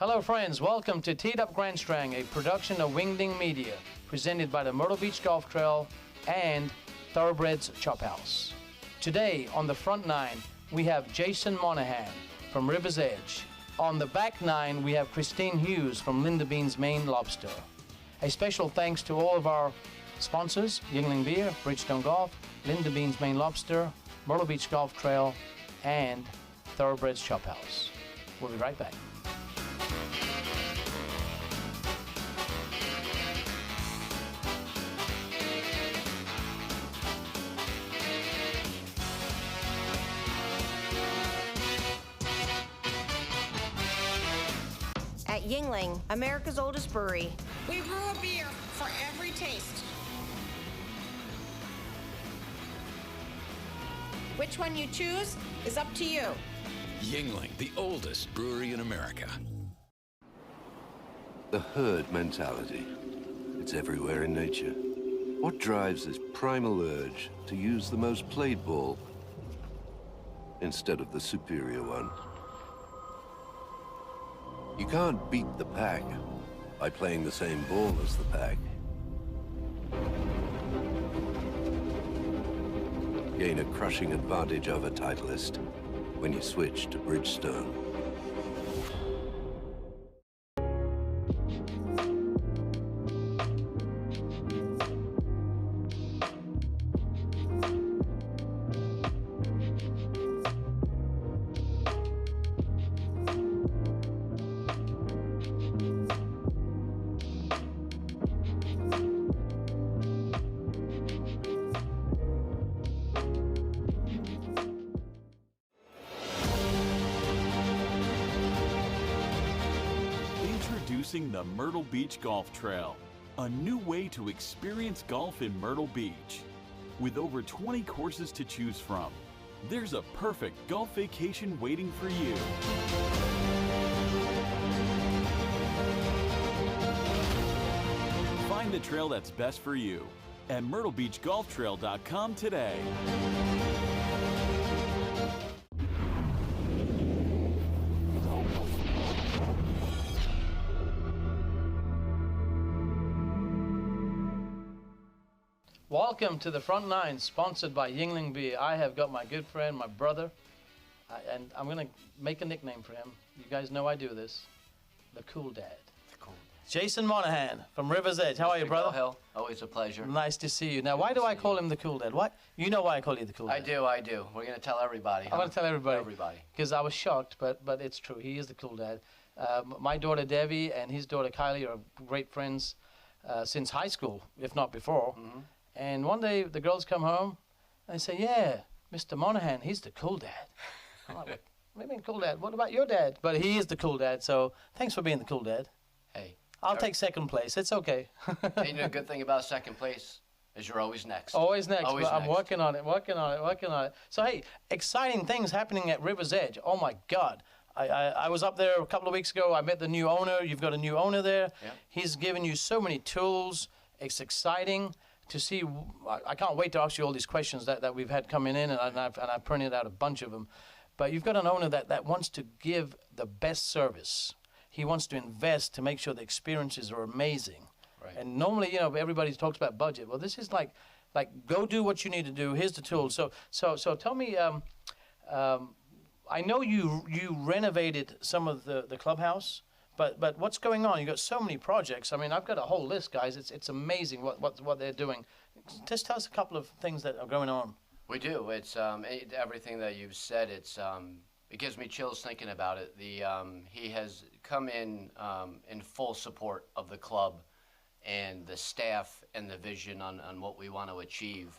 Hello friends, welcome to Teed Up Grand Strand, a production of Wingding Media, presented by the Myrtle Beach Golf Trail and Thoroughbreds Chop House. Today on the front nine, we have Jason Monahan from River's Edge. On the back nine, we have Christine Hughes from Linda Bean's Maine Lobster. A special thanks to all of our sponsors, Yuengling Beer, Bridgestone Golf, Linda Bean's Maine Lobster, Myrtle Beach Golf Trail, and Thoroughbreds Chop House. We'll be right back. At Yuengling, America's oldest brewery. We brew a beer for every taste. Which one you choose is up to you. Yuengling, the oldest brewery in America. The herd mentality. It's everywhere in nature. What drives this primal urge to use the most played ball instead of the superior one? You can't beat the pack by playing the same ball as the pack. Gain a crushing advantage over Titleist when you switch to Bridgestone. Introducing the Myrtle Beach Golf Trail, a new way to experience golf in Myrtle Beach. With over 20 courses to choose from, there's a perfect golf vacation waiting for you. Find the trail that's best for you at myrtlebeachgolftrail.com today. Welcome to the front nine, sponsored by Yuengling Beer. I have got my good friend, my brother, and I'm going to make a nickname for him. You guys know I do this. The Cool Dad. The Cool Dad. Jason Monahan from River's Edge. How are you, brother? Hill. Always a pleasure. Nice to see you. Now, why do I call him the Cool Dad? What? You know why I call you the Cool Dad? I do. We're going to tell everybody. I'm going to tell everybody. Everybody. Because I was shocked, but it's true. He is the Cool Dad. My daughter Debbie and his daughter Kylie are great friends since high school, if not before. Mm-hmm. And one day the girls come home and they say, yeah, Mr. Monahan, he's the Cool Dad. I'm like, what do you mean Cool Dad? What about your dad? But he is the Cool Dad, so thanks for being the Cool Dad. Hey. I'll take second place. It's okay. You know, the good thing about second place is you're always next. Always next. Always I'm next. working on it. So, hey, exciting things happening at River's Edge. Oh, my God. I was up there a couple of weeks ago. I met the new owner. You've got a new owner there. Yeah. He's given you so many tools. It's exciting to see. I can't wait to ask you all these questions that we've had coming in, and I've printed out a bunch of them. But you've got an owner that wants to give the best service. He wants to invest to make sure the experiences are amazing. Right. And normally, you know, everybody talks about budget. Well, this is like go do what you need to do. Here's the tools. So tell me. I know you renovated some of the clubhouse. But what's going on? You've got so many projects. I mean, I've got a whole list, guys. It's amazing what they're doing. Just tell us a couple of things that are going on. We do. It's everything that you've said. It gives me chills thinking about it. He has come in full support of the club and the staff and the vision on what we want to achieve.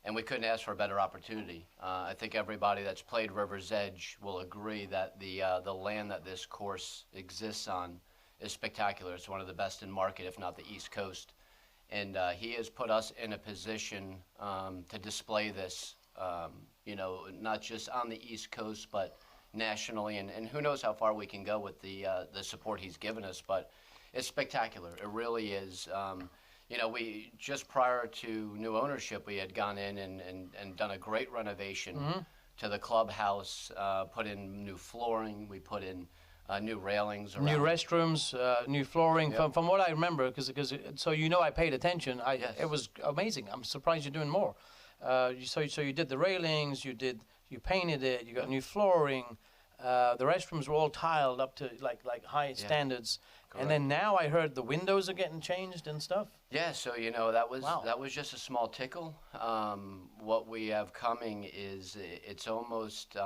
And we couldn't ask for a better opportunity. I think everybody that's played River's Edge will agree that the land that this course exists on is spectacular. It's one of the best in market, if not the East Coast. And he has put us in a position to display this, you know, not just on the East Coast, but nationally. And who knows how far we can go with the support he's given us. But it's spectacular. It really is. You know, we just prior to new ownership, we had gone in and done a great renovation to the clubhouse, put in new flooring. We put in new railings around. New restrooms, new flooring. Yep. From what I remember, because so I paid attention. Yes. It was amazing. I'm surprised you're doing more. So you did the railings, you painted it, you got new flooring. The restrooms were all tiled up to like high standards. Correct. And then now I heard the windows are getting changed and stuff. Yeah, so that was just a small tickle. What we have coming is it's almost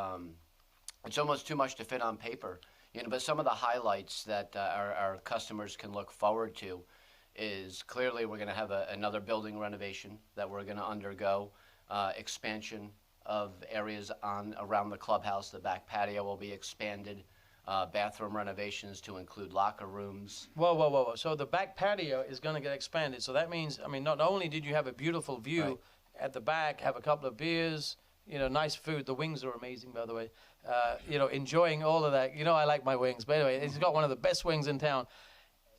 too much to fit on paper. But some of the highlights that our customers can look forward to is clearly we're going to have another building renovation that we're going to undergo, expansion of areas around the clubhouse. The back patio will be expanded, bathroom renovations to include locker rooms. Whoa. So the back patio is going to get expanded. So that means, not only did you have a beautiful view at the back, have a couple of beers, nice food. The wings are amazing, by the way. Enjoying all of that. I like my wings. But anyway, he's got one of the best wings in town.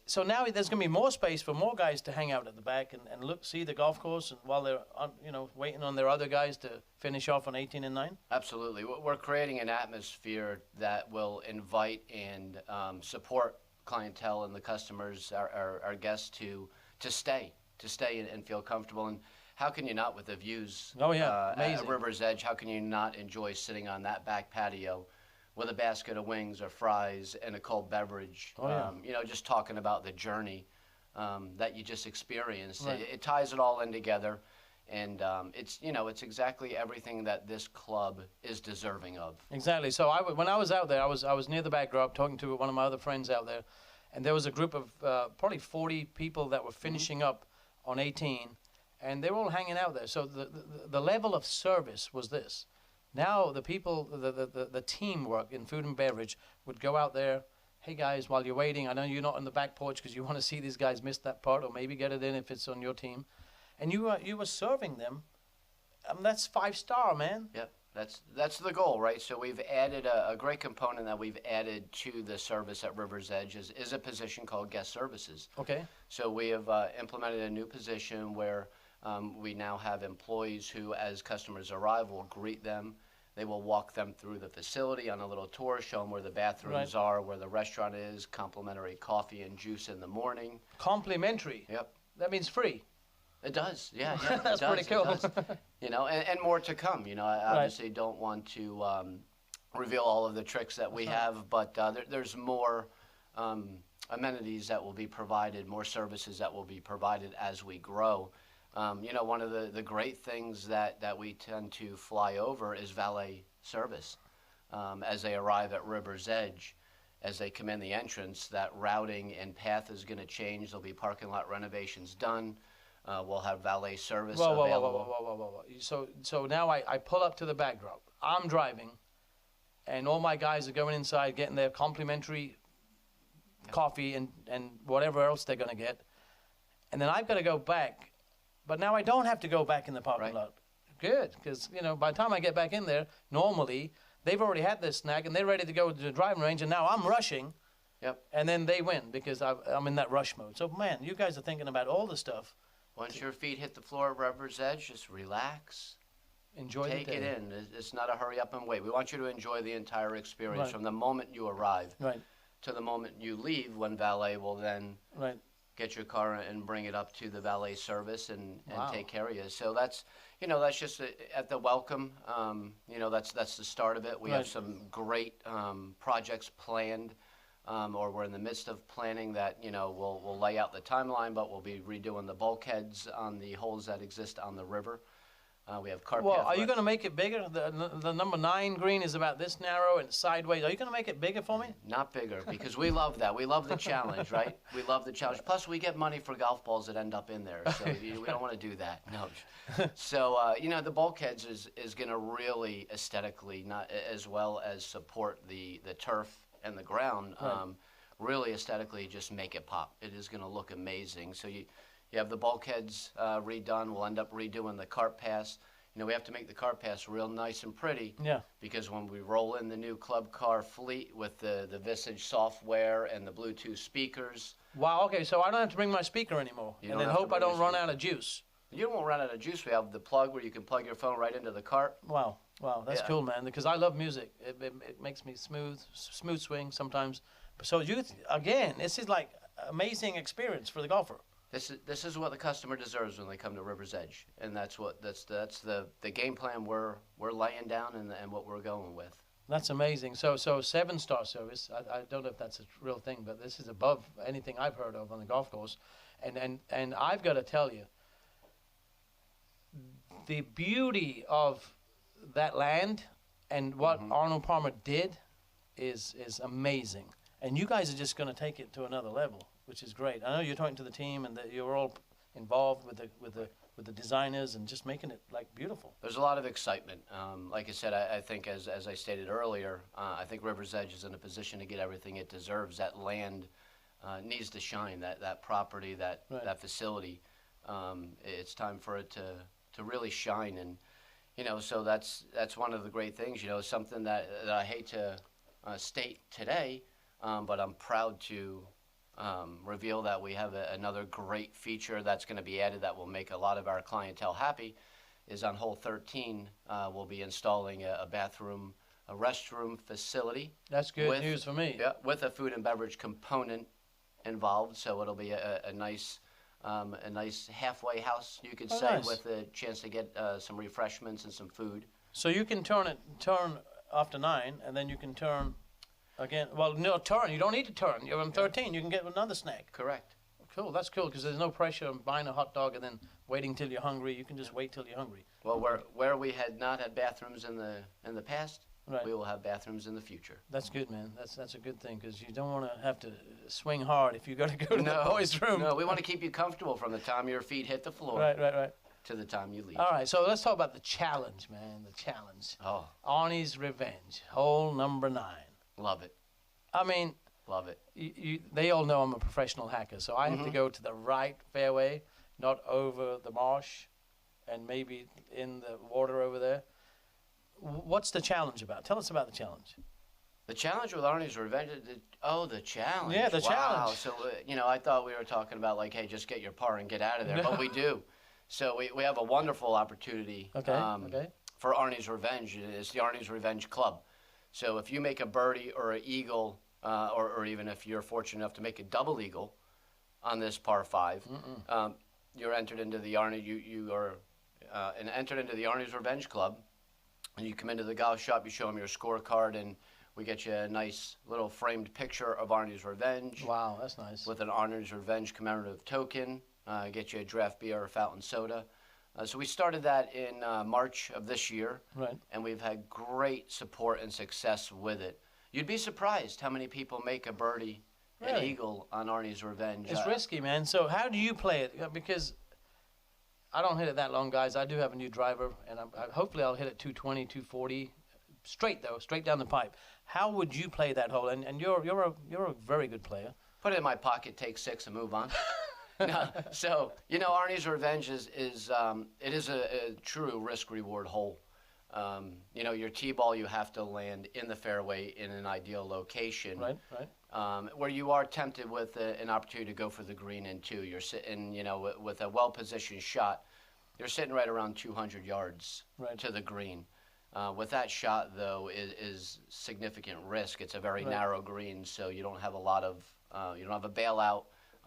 So now there's going to be more space for more guys to hang out at the back and see the golf course, and while they're waiting on their other guys to finish off on 18 and 9. Absolutely, we're creating an atmosphere that will invite and support clientele and the customers, our guests, to stay and feel comfortable. And how can you not, with the views? Oh yeah, amazing. At River's Edge, how can you not enjoy sitting on that back patio with a basket of wings or fries and a cold beverage? Oh, yeah. Just talking about the journey that you just experienced. Right. It ties it all in together, and it's exactly everything that this club is deserving of. Exactly. So when I was out there, I was near the backdrop talking to one of my other friends out there, and there was a group of probably 40 people that were finishing up on 18, and they were all hanging out there. So the level of service was this. Now the people, the teamwork in food and beverage would go out there. Hey guys, while you're waiting, I know you're not on the back porch because you want to see these guys miss that part, or maybe get it in if it's on your team, and you were serving them. That's 5-star, man. Yep, that's the goal, right? So we've added a great component that we've added to the service at River's Edge is a position called guest services. Okay. So we have implemented a new position where we now have employees who, as customers arrive, will greet them. They will walk them through the facility on a little tour, show them where the bathrooms are, where the restaurant is, complimentary coffee and juice in the morning. Complimentary? Yep. That means free. It does, yeah. That's pretty cool. And more to come. I obviously don't want to reveal all of the tricks that we have, but there's more amenities that will be provided, more services that will be provided as we grow. One of the great things that we tend to fly over is valet service. As they arrive at River's Edge, as they come in the entrance, that routing and path is going to change. There'll be parking lot renovations done. We'll have valet service available. Whoa. So now I pull up to the backdrop. I'm driving, and all my guys are going inside, getting their complimentary coffee and whatever else they're going to get. And then I've got to go back. But now I don't have to go back in the parking lot. Good, because, by the time I get back in there, normally, they've already had their snack, and they're ready to go to the driving range, and now I'm rushing. Yep. And then they win because I'm in that rush mode. So, man, you guys are thinking about all the stuff. Once your feet hit the floor at River's Edge, just relax. Enjoy the day. Take it in. It's not a hurry up and wait. We want you to enjoy the entire experience from the moment you arrive to the moment you leave, when valet will then get your car and bring it up to the valet service and take care of you. So that's just at the welcome. That's the start of it. We have some great projects planned, or we're in the midst of planning that, we'll lay out the timeline, but we'll be redoing the bulkheads on the holes that exist on the river. We have cart path. Well, are you going to make it bigger? The number 9 green is about this narrow and sideways. Are you going to make it bigger for me? Not bigger, because we love that. We love the challenge, right? We love the challenge. Plus, we get money for golf balls that end up in there, so we don't want to do that. No. So, the bulkheads is going to really aesthetically, not as well as support the turf and the ground, really aesthetically just make it pop. It is going to look amazing. So you have the bulkheads redone. We'll end up redoing the cart pass. We have to make the cart pass real nice and pretty. Yeah. Because when we roll in the new club car fleet with the Visage software and the Bluetooth speakers. Wow. Okay. So I don't have to bring my speaker anymore. And then hope I don't run out of juice. You won't run out of juice. We have the plug where you can plug your phone right into the cart. Wow. That's cool, man. Because I love music. It makes me smooth swing sometimes. So again, this is like amazing experience for the golfer. This is what the customer deserves when they come to River's Edge, and that's the game plan we're laying down and what we're going with. That's amazing. So 7-star service. I don't know if that's a real thing, but this is above anything I've heard of on the golf course. And I've got to tell you, the beauty of that land and what Arnold Palmer did is amazing. And you guys are just going to take it to another level, which is great. I know you're talking to the team and that you're all involved with the designers and just making it like beautiful. There's a lot of excitement. Like I said, I think as I stated earlier, I think River's Edge is in a position to get everything it deserves. That land needs to shine. That property, that facility. It's time for it to really shine. And so that's one of the great things. Something that I hate to state today, but I'm proud to reveal that we have another great feature that's going to be added that will make a lot of our clientele happy. Is on hole 13, we'll be installing a restroom facility. That's good news for me. Yeah, with a food and beverage component involved, so it'll be a nice halfway house, you could say, nice. with a chance to get some refreshments and some food. So you can turn after 9, and then you can turn again. Well, no, turn. You don't need to turn. You're on 13. You can get another snack. Correct. Cool. That's cool because there's no pressure on buying a hot dog and then waiting till you're hungry. You can just wait till you're hungry. Well, where we had not had bathrooms in the past, right. We will have bathrooms in the future. That's good, man. That's a good thing because you don't want to have to swing hard if you got to go to the boys' room. No, we want to keep you comfortable from the time your feet hit the floor. Right. To the time you leave. All right, so let's talk about the challenge, man. The challenge. Oh. Arnie's Revenge, hole number 9. Love it. I mean, love it. They all know I'm a professional hacker, so I have to go to the right fairway, not over the marsh, and maybe in the water over there. What's the challenge about? Tell us about the challenge. The challenge with Arnie's Revenge. The challenge. Yeah, the wow. challenge. So I thought we were talking about like, hey, just get your par and get out of there, but we do. So we have a wonderful opportunity for Arnie's Revenge. It's the Arnie's Revenge Club. So if you make a birdie or an eagle, or even if you're fortunate enough to make a double eagle on this par 5, you're entered into the you are entered into the Arnie's Revenge Club. And you come into the golf shop, you show them your scorecard, and we get you a nice little framed picture of Arnie's Revenge. Wow, that's nice. With an Arnie's Revenge commemorative token. Get you a draft beer or fountain soda. So we started that in March of this year, right? And we've had great support and success with it. You'd be surprised how many people make a birdie, an eagle on Arnie's Revenge. It's risky, man. So how do you play it? Because I don't hit it that long, guys. I do have a new driver, and hopefully I'll hit it 220, 240, straight though, straight down the pipe. How would you play that hole? And you're a very good player. Put it in my pocket, take 6, and move on. No, so Arnie's Revenge is a true risk-reward hole. Your tee ball you have to land in the fairway in an ideal location. Right. Where you are tempted with an opportunity to go for the green in 2. You're sitting, with a well-positioned shot, you're sitting right around 200 yards to the green. With that shot, though, is significant risk. It's a very narrow green, so you don't have a lot of, you don't have a bailout.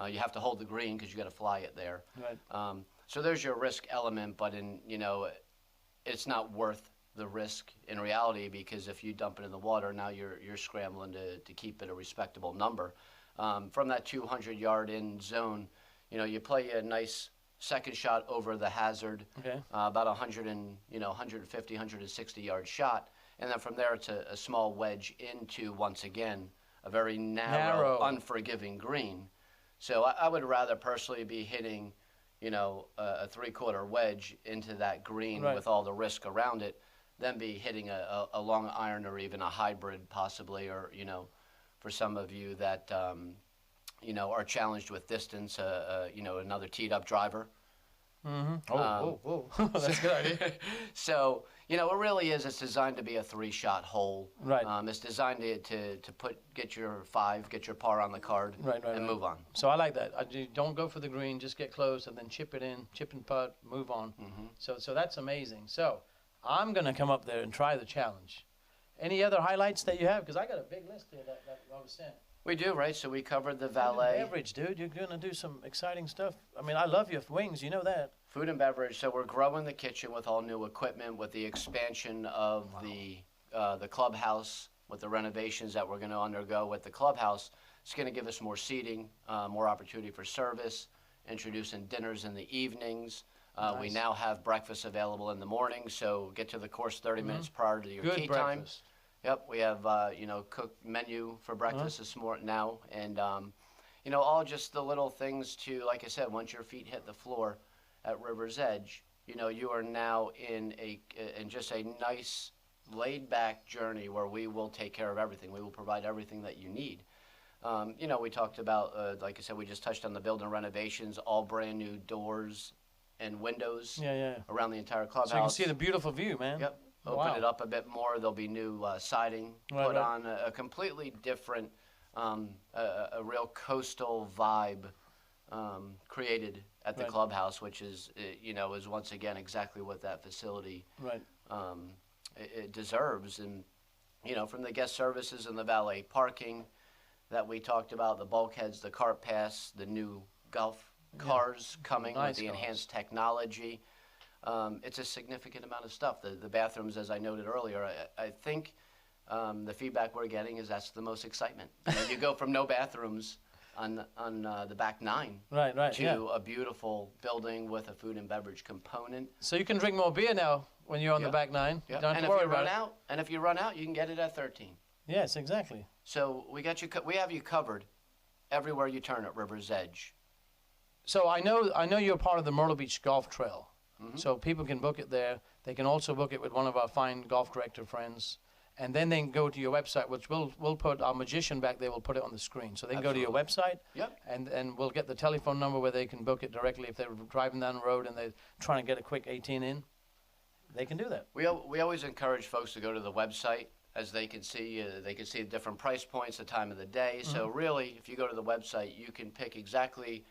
You have to hold the green because you got to fly it there. Right. So there's your risk element, but it's not worth the risk in reality because if you dump it in the water, now you're scrambling to keep it a respectable number. From that 200-yard in zone, you play a nice second shot over the hazard, about 150, 160-yard shot, and then from there it's a small wedge into, once again, a very narrow. Unforgiving green. So I would rather personally be hitting, a 3/4 wedge into that green with all the risk around it than be hitting a long iron or even a hybrid possibly, or, for some of you that, are challenged with distance, another teed up driver. Mm-hmm. That's a good idea. So, it really is. It's designed to be a 3-shot hole. Right. It's designed to get your 5, get your par on the card, and move on. So I like that. Don't go for the green. Just get close and then chip it in, chip and putt, move on. So that's amazing. So I'm gonna come up there and try the challenge. Any other highlights that you have? Because I got a big list here that I was sent. We do, right? So we covered the Food valet. and beverage, dude. You're going to do some exciting stuff. I mean, I love your wings. You know that. Food and beverage. So we're growing the kitchen with all new equipment, with the expansion of the clubhouse, with the renovations that we're going to undergo with the clubhouse. It's going to give us more seating, more opportunity for service, introducing dinners in the evenings. Nice. We now have breakfast available in the morning, so get to the course 30 minutes prior to your Good tea breakfast. time. Yep, we have cooked menu for breakfast this morning now, and all just the little things to, like I said, once your feet hit the floor at River's Edge, you are now in just a nice laid back journey where we will take care of everything. We will provide everything that you need. We talked about, like I said, we just touched on the building renovations, all brand new doors and windows around the entire clubhouse. So you can see the beautiful view, man. Yep. Open it up a bit more. There'll be new siding put on, a completely different, a real coastal vibe created at the clubhouse, which is, is once again exactly what that facility it deserves. And, from the guest services and the valet parking that we talked about, the bulkheads, the cart pass, the new golf cars coming with the enhanced technology. It's a significant amount of stuff. The bathrooms, as I noted earlier, I think the feedback we're getting is that's the most excitement. You go from no bathrooms on the back 9 to a beautiful building with a food and beverage component. So you can drink more beer now when you're on the back 9. Yep. You don't have and to if worry you about run it. out, and if you run out, you can get it at 13. Yes, exactly. So we got you. We have you covered everywhere you turn at River's Edge. So I know you're part of the Myrtle Beach Golf Trail. So people can book it there. They can also book it with one of our fine golf director friends. And then they can go to your website, which we'll put our magician back there, will put it on the screen. So they can go to your website, and we'll get the telephone number where they can book it directly if they're driving down the road and they're trying to get a quick 18 in. They can do that. We always encourage folks to go to the website, as they can see the different price points, the time of the day. So really, if you go to the website, you can pick exactly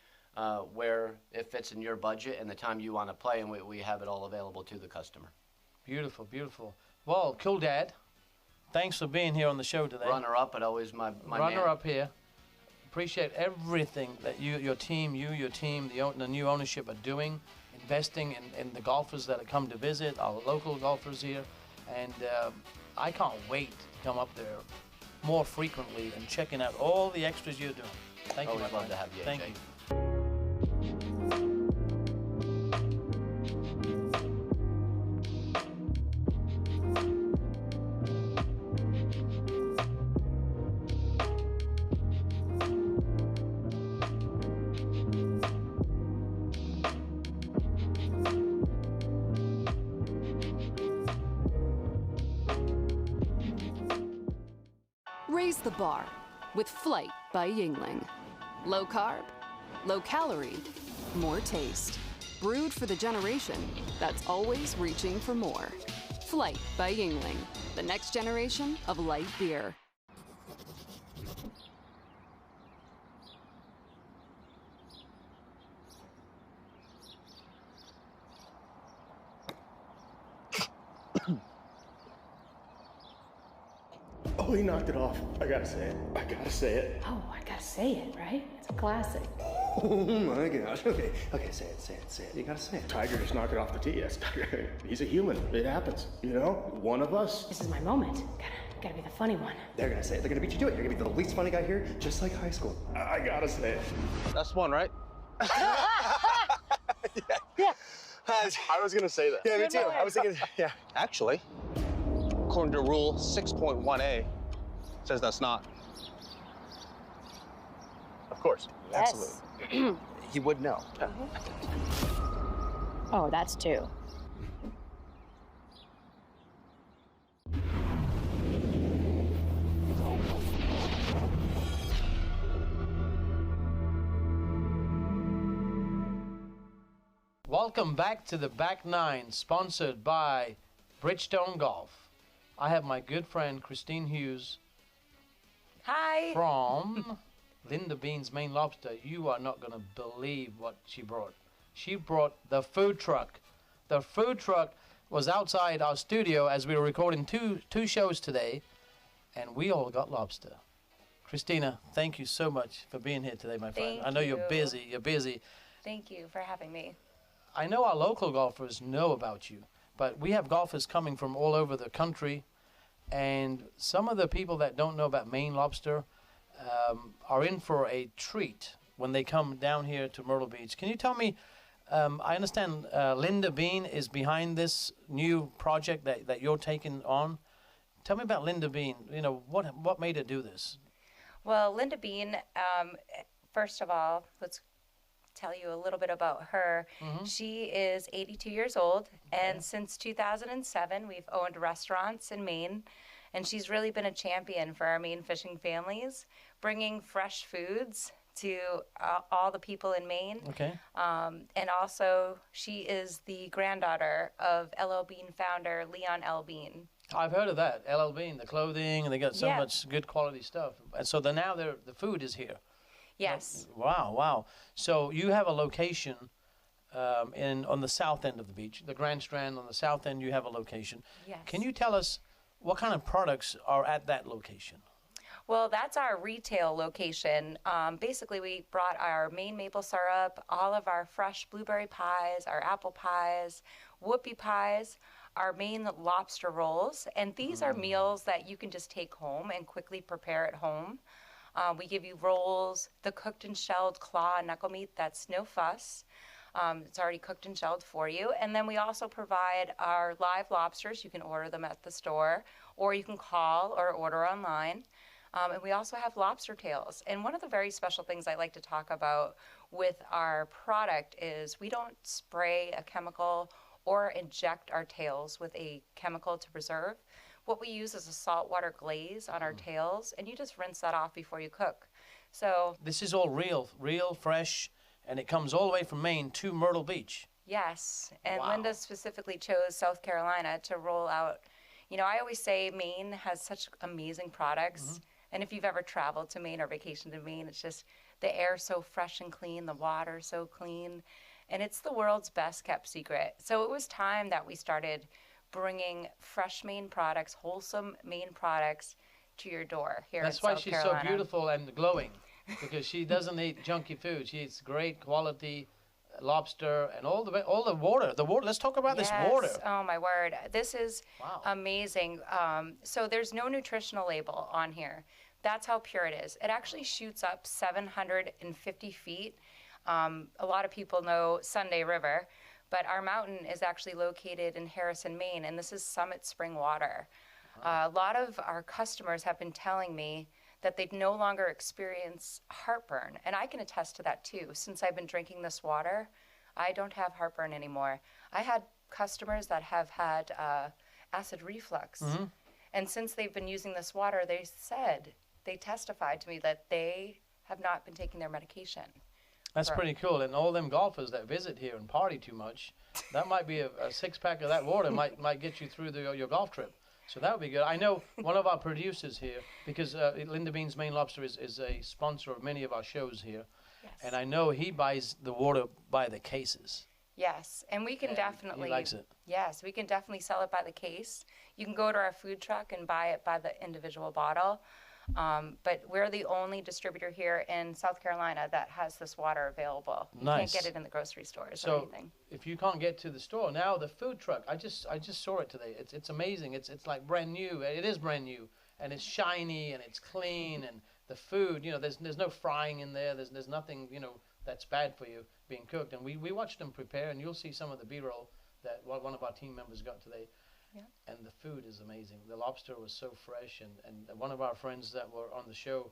where it fits in your budget and the time you want to play, and we have it all available to the customer. Beautiful, beautiful. Well, cool, Dad. Thanks for being here on the show today. Runner-up, but always my Runner-up here. Appreciate everything that your team, the new ownership are doing, investing in the golfers that have come to visit, our local golfers here. And I can't wait to come up there more frequently and checking out all the extras you're doing. Thank you, my Always love friend. to have you, Thank AJ. you. Raise the bar with Flight by Yingling. Low carb, low calorie, more taste. Brewed for the generation that's always reaching for more. Flight by Yingling, the next generation of light beer. Oh, he knocked it off. I gotta say it. I gotta say it. Oh, I gotta say it, right? It's a classic. Oh my gosh. Okay, say it. You gotta say it. Tiger just knocked it off the tee. Yes, Tiger. He's a human. It happens. You know? One of us. This is my moment. Gotta be the funny one. They're gonna say it. They're gonna beat you to it. You're gonna be the least funny guy here, just like high school. I gotta say it. That's one, right? Yeah. I was gonna say that. Yeah, me too. I was thinking, yeah. Actually, according to Rule 6.1a, says that's not. Of course. Yes. Absolutely. He would know. Oh, that's two. Welcome back to the Back Nine, sponsored by Bridgestone Golf. I have my good friend Christine Hughes. Hi. From Linda Bean's Maine Lobster. You are not going to believe what she brought. She brought the food truck. The food truck was outside our studio as we were recording two shows today, and we all got lobster. Christina, thank you so much for being here today, my friend. Thank I know you're you. busy. You're busy. Thank you for having me. I know our local golfers know about you, but we have golfers coming from all over the country, and some of the people that don't know about Maine Lobster are in for a treat when they come down here to Myrtle Beach. Can you tell me, I understand Linda Bean is behind this new project that you're taking on. Tell me about Linda Bean. You know, what made her do this? Well, Linda Bean, first of all, let's tell you a little bit about her. She is 82 years old, and since 2007, we've owned restaurants in Maine, and she's really been a champion for our Maine fishing families, bringing fresh foods to all the people in Maine. Okay. And also, she is the granddaughter of LL Bean founder Leon L. Bean. I've heard of that, LL Bean, the clothing, and they got so much good quality stuff. And so now the food is here. Yes. Wow, wow. So you have a location on the south end of the beach, the Grand Strand. On the south end, you have a location. Yes. Can you tell us what kind of products are at that location? Well, that's our retail location. Basically, we brought our Maine maple syrup, all of our fresh blueberry pies, our apple pies, whoopie pies, our Maine lobster rolls, and these are meals that you can just take home and quickly prepare at home. We give you rolls, the cooked and shelled claw and knuckle meat, that's no fuss. It's already cooked and shelled for you. And then we also provide our live lobsters. You can order them at the store, or you can call or order online. And we also have lobster tails. And one of the very special things I like to talk about with our product is we don't spray a chemical or inject our tails with a chemical to preserve. What we use is a saltwater glaze on our tails, and you just rinse that off before you cook. So this is all real, fresh, and it comes all the way from Maine to Myrtle Beach. Yes, and Linda specifically chose South Carolina to roll out. You know, I always say Maine has such amazing products, and if you've ever traveled to Maine or vacationed in Maine, it's just the air so fresh and clean, the water so clean, and it's the world's best kept secret. So it was time that we started bringing fresh Maine products, wholesome Maine products to your door here in South Carolina. That's why she's so beautiful and glowing, because she doesn't eat junky food. She eats great quality lobster and all the water. The water. Let's talk about this water. Oh my word, this is amazing. So there's no nutritional label on here. That's how pure it is. It actually shoots up 750 feet. A lot of people know Sunday River, but our mountain is actually located in Harrison, Maine, and this is Summit Spring water. A lot of our customers have been telling me that they no longer experience heartburn, and I can attest to that too. Since I've been drinking this water, I don't have heartburn anymore. I had customers that have had acid reflux, and since they've been using this water, they testified to me that they have not been taking their medication. That's pretty cool. And all them golfers that visit here and party too much, that might be a six-pack of that water might get you through your golf trip. So that would be good. I know one of our producers here, because Linda Bean's Maine Lobster is a sponsor of many of our shows here. Yes. And I know he buys the water by the cases. Yes, and we can definitely. He likes it. Yes, we can definitely sell it by the case. You can go to our food truck and buy it by the individual bottle. But we're the only distributor here in South Carolina that has this water available. You can't get it in the grocery stores or anything. So if you can't get to the store, now the food truck, I just saw it today. It's amazing. It's like brand new. It is brand new, and it's shiny and it's clean, and the food, you know, there's no frying in there. There's nothing, you know, that's bad for you being cooked. And we watched them prepare, and you'll see some of the B-roll that one of our team members got today. Yeah. And the food is amazing. The lobster was so fresh, and one of our friends that were on the show,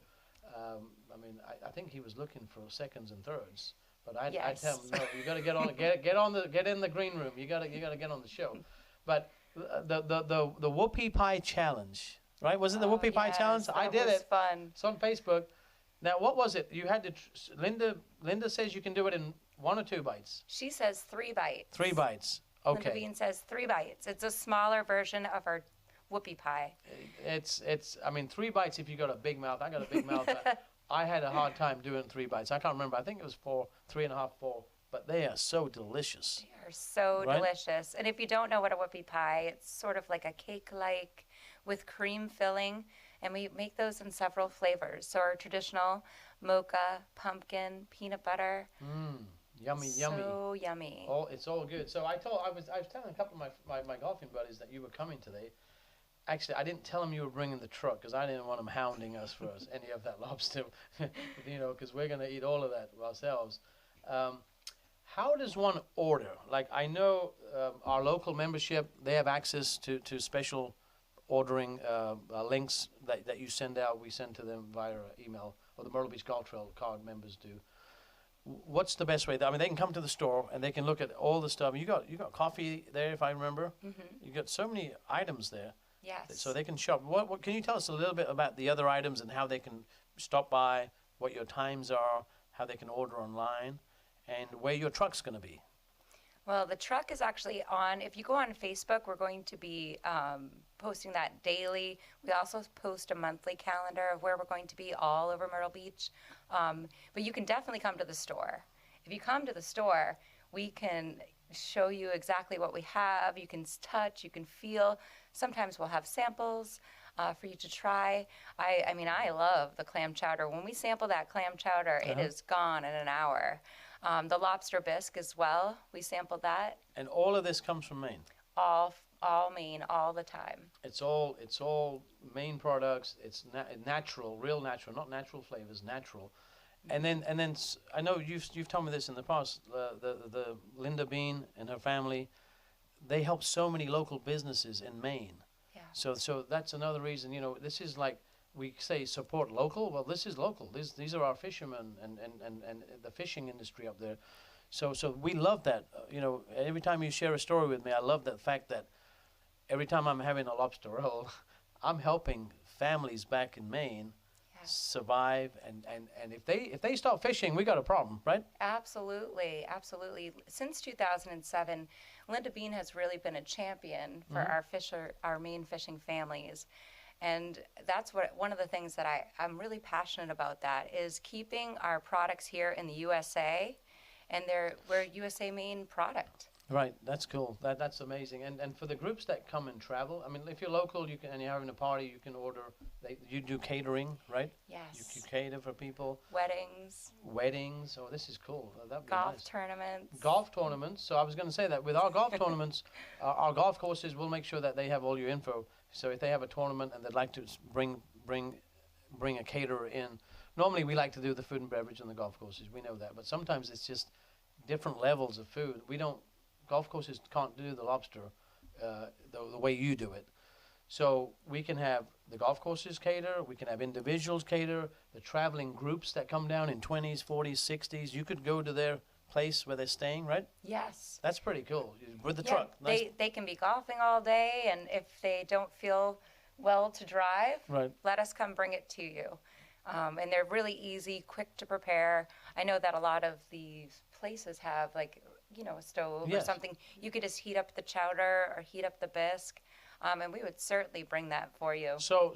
I think he was looking for seconds and thirds, but I tell him, no, you got to get in the green room. You got to get on the show. But the whoopie pie challenge, right? Was it the whoopie pie challenge? I did it. Fun. It's on Facebook. Now, what was it? You had to. Linda says you can do it in 1 or 2 bites. She says 3 bites. 3 bites. Okay. Linda Bean says 3 bites. It's a smaller version of our whoopie pie. It's 3 bites if you got a big mouth. I got a big mouth, but I had a hard time doing 3 bites. I can't remember. I think it was 4, 3.5, 4. But they are so delicious. They are so delicious. And if you don't know what a whoopie pie, it's sort of like a cake-like with cream filling. And we make those in several flavors. So our traditional mocha, pumpkin, peanut butter. Yummy. So yummy. It's all good. So I was telling a couple of my golfing buddies that you were coming today. Actually, I didn't tell them you were bringing the truck because I didn't want them hounding us for any of that lobster, because we're going to eat all of that ourselves. How does one order? Like, I know our local membership, they have access to special ordering links that you send out. We send to them via email, or the Myrtle Beach Golf Trail card members do. What's the best way? I mean, they can come to the store and they can look at all the stuff. You got coffee there, if I remember. You got so many items there. Yes. So they can shop. What can you tell us a little bit about the other items and how they can stop by, what your times are, how they can order online, and where your truck's going to be? Well, the truck is actually on. If you go on Facebook, we're going to be posting that daily. We also post a monthly calendar of where we're going to be all over Myrtle Beach. But you can definitely come to the store. If you come to the store, we can show you exactly what we have. You can touch, you can feel. Sometimes we'll have samples for you to try. I mean, I love the clam chowder. When we sample that clam chowder, it is gone in an hour. The lobster bisque as well, we sampled that. And all of this comes from Maine? All Maine, all the time. It's all Maine products. It's natural, real natural, not natural flavors, natural. And then I know you've told me this in the past. The Linda Bean and her family, they help so many local businesses in Maine. Yeah. So that's another reason. This is like we say support local. Well, this is local. These are our fishermen and the fishing industry up there. So we love that. Every time you share a story with me, I love the fact that every time I'm having a lobster roll, I'm helping families back in Maine survive, and if they stop fishing, we got a problem, right? Absolutely. Since 2007, Linda Bean has really been a champion for our Maine fishing families, and that's one of the things that I'm really passionate about. That is keeping our products here in the USA, and we're a USA Maine product. Right, that's cool. That's amazing. And for the groups that come and travel, I mean, if you're local, and you're having a party, you can order. You do catering, right? Yes. You cater for people. Weddings. Oh, this is cool. That'd be golf nice. tournaments. Golf tournaments. So I was going to say that with our golf tournaments, our golf courses will make sure that they have all your info. So if they have a tournament and they'd like to bring a caterer in, normally we like to do the food and beverage on the golf courses. We know that, but sometimes it's just different levels of food. Golf courses can't do the lobster the way you do it. So we can have the golf courses cater, we can have individuals cater, the traveling groups that come down in 20s, 40s, 60s. You could go to their place where they're staying, right? Yes. That's pretty cool. With the truck. Nice. They can be golfing all day, and if they don't feel well to drive, let us come bring it to you. And they're really easy, quick to prepare. I know that a lot of these places have a stove or something. You could just heat up the chowder or heat up the bisque, and we would certainly bring that for you. So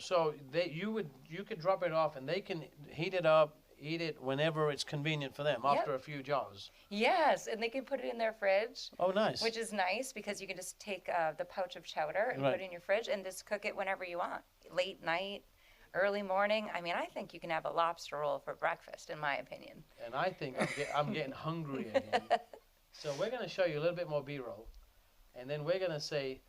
you could drop it off, and they can heat it up, eat it whenever it's convenient for them after a few jars. Yes, and they can put it in their fridge. Oh, nice. Which is nice because you can just take the pouch of chowder and put it in your fridge and just cook it whenever you want. Late night, early morning. I mean, I think you can have a lobster roll for breakfast, in my opinion. And I think I'm getting hungry again. So we're going to show you a little bit more B-roll, and then we're going to say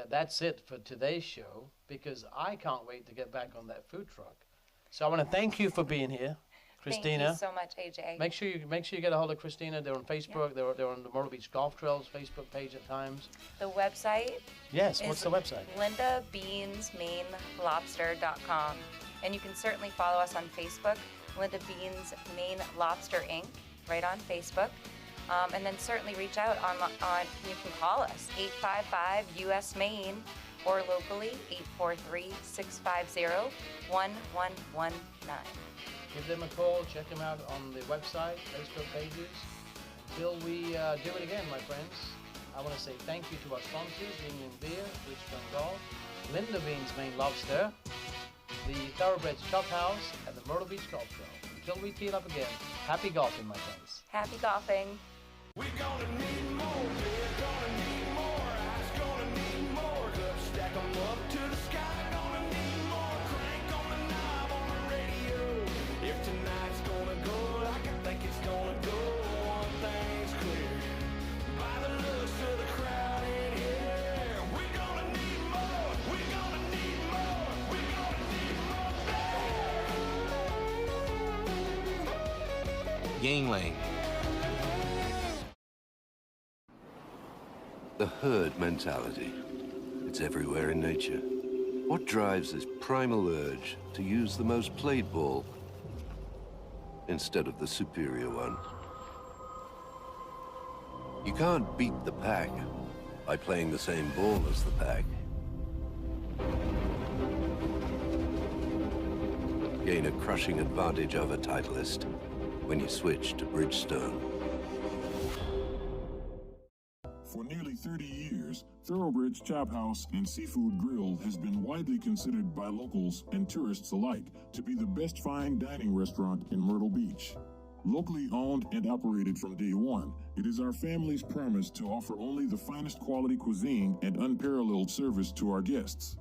that's it for today's show, because I can't wait to get back on that food truck. So I want to thank you for being here, Christina. Thank you so much, AJ. Make sure you get a hold of Christina. They're on Facebook. Yeah. They're on the Myrtle Beach Golf Trails Facebook page at times. The website. Yes. What's the website? LindaBeansMaineLobster.com, and you can certainly follow us on Facebook, Linda Beans Maine Lobster Inc. right on Facebook. And then certainly reach out on you can call us, 855-US-MAINE, or locally, 843-650-1119. Give them a call, check them out on the website, Facebook pages. Until we do it again, my friends, I want to say thank you to our sponsors, Union Beer, Bridgestone Golf, Linda Beans Maine Lobster, the Thoroughbreds Chop House, and the Myrtle Beach Golf Trail. Until we tee it up again, happy golfing, my friends. Happy golfing. We're gonna need more, we're gonna need more, i's gonna need more, let's stack 'em up to the sky, gonna need more, crank on Yingling. The herd mentality. It's everywhere in nature. What drives this primal urge to use the most played ball instead of the superior one? You can't beat the pack by playing the same ball as the pack. Gain a crushing advantage over Titleist when you switch to Bridgestone. For nearly 30 years, Thoroughbred's Chop House and Seafood Grill has been widely considered by locals and tourists alike to be the best fine dining restaurant in Myrtle Beach. Locally owned and operated from day one, it is our family's promise to offer only the finest quality cuisine and unparalleled service to our guests.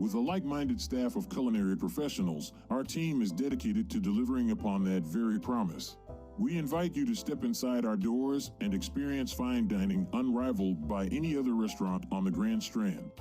With a like-minded staff of culinary professionals, our team is dedicated to delivering upon that very promise. We invite you to step inside our doors and experience fine dining unrivaled by any other restaurant on the Grand Strand.